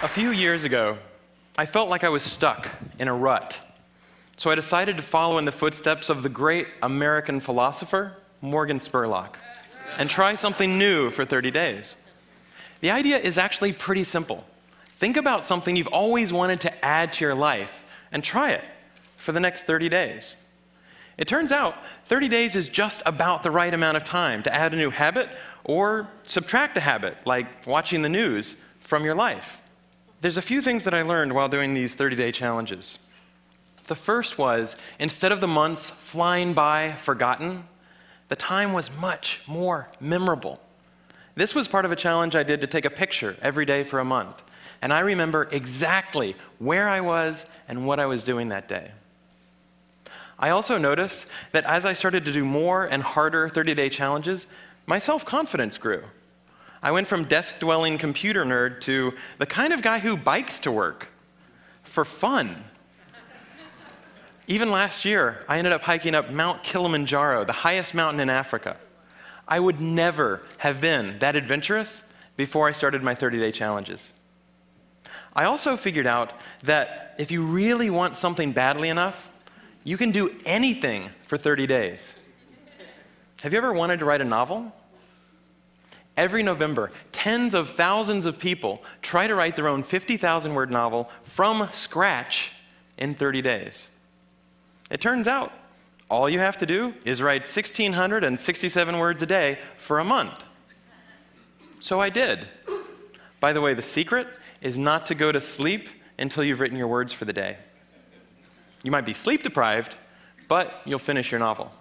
A few years ago, I felt like I was stuck in a rut. So I decided to follow in the footsteps of the great American philosopher, Morgan Spurlock, and try something new for 30 days. The idea is actually pretty simple. Think about something you've always wanted to add to your life and try it for the next 30 days. It turns out 30 days is just about the right amount of time to add a new habit or subtract a habit, like watching the news, from your life. There's a few things that I learned while doing these 30-day challenges. The first was, instead of the months flying by forgotten, the time was much more memorable. This was part of a challenge I did to take a picture every day for a month, and I remember exactly where I was and what I was doing that day. I also noticed that as I started to do more and harder 30-day challenges, my self-confidence grew. I went from desk-dwelling computer nerd to the kind of guy who bikes to work for fun. Even last year, I ended up hiking up Mount Kilimanjaro, the highest mountain in Africa. I would never have been that adventurous before I started my 30-day challenges. I also figured out that if you really want something badly enough, you can do anything for 30 days. Have you ever wanted to write a novel? Every November, tens of thousands of people try to write their own 50,000-word novel from scratch in 30 days. It turns out, all you have to do is write 1,667 words a day for a month. So I did. By the way, the secret is not to go to sleep until you've written your words for the day. You might be sleep deprived, but you'll finish your novel.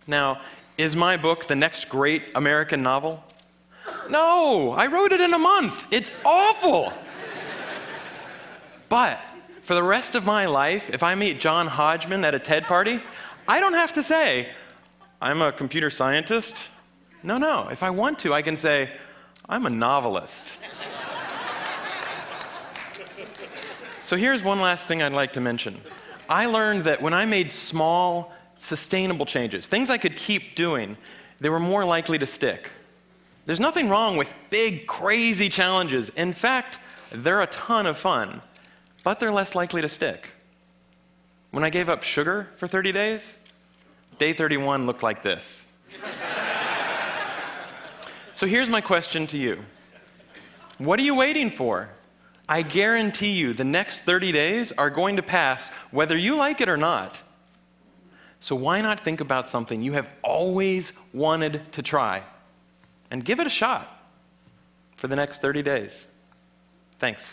Now, is my book the next great American novel? No, I wrote it in a month. It's awful. But for the rest of my life, if I meet John Hodgman at a TED party, I don't have to say, I'm a computer scientist. No. If I want to, I can say, I'm a novelist. So here's one last thing I'd like to mention. I learned that when I made small, sustainable changes, things I could keep doing, they were more likely to stick. There's nothing wrong with big, crazy challenges. In fact, they're a ton of fun, but they're less likely to stick. When I gave up sugar for 30 days, day 31 looked like this. So here's my question to you. What are you waiting for? I guarantee you the next 30 days are going to pass whether you like it or not. So why not think about something you have always wanted to try and give it a shot for the next 30 days? Thanks.